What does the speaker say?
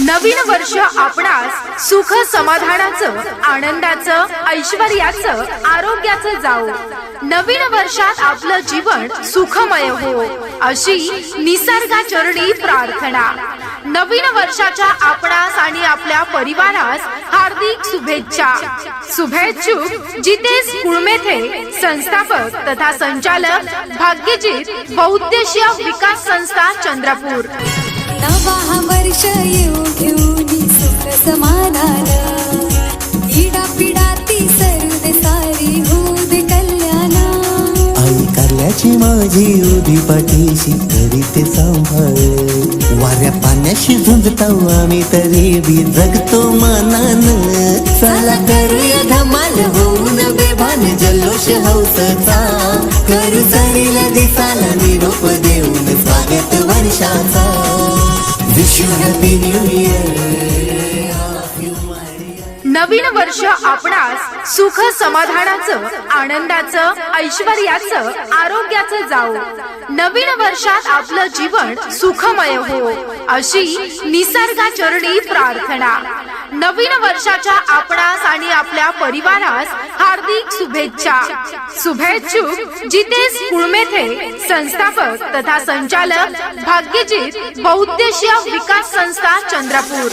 नवीन वर्ष आपणास सुख समाधानाचं, आनंदाचं, ऐश्वर्याचं, आरोग्याचं जाओ। नवीन वर्षात आपलं जीवन सुखमय हो अशी निसर्गाचरणी प्रार्थना। नवीन वर्षाच्या आपणास आणि आपल्या परिवारास हार्दिक शुभेच्छा। शुभेच्छुक जितेश कुळमेथे, संस्थापक तथा संचालक भाग्यजीत बहुउद्देशीय विकास संस्था चंद्रपूर। नवा वर्ष येऊ घेऊन सुख समाधान, इडा पिडाती सरुद सारी होद कल्याण। आई कारल्याची माझी उभी पाठीशी करीते सांभाळ, वाऱ्या पाण्याशी झुंजताव आम्ही तरी बी जगतो मानान। चला करूया धमाल होऊन बेभान जल्लोष हौसचा, करू सरीला दिसाला निरोप देऊन स्वागत वर्षाचा। Wish you happy new year. नवीन वर्ष आपणास सुख समाधानाचं, आनंदाचं, ऐश्वर्याचं, आरोग्याचं जाओ। नवीन वर्षात आपलं जीवन सुखमय हो अशी निसर्गाचरणी प्रार्थना। नवीन वर्षाच्या आपणास आणि आपल्या परिवारास हार्दिक शुभेच्छा। शुभेच्छुक जितेश कुळमेथे, संस्थापक तथा संचालक भाग्यजीत बहुउद्देशीय विकास संस्था चंद्रपूर।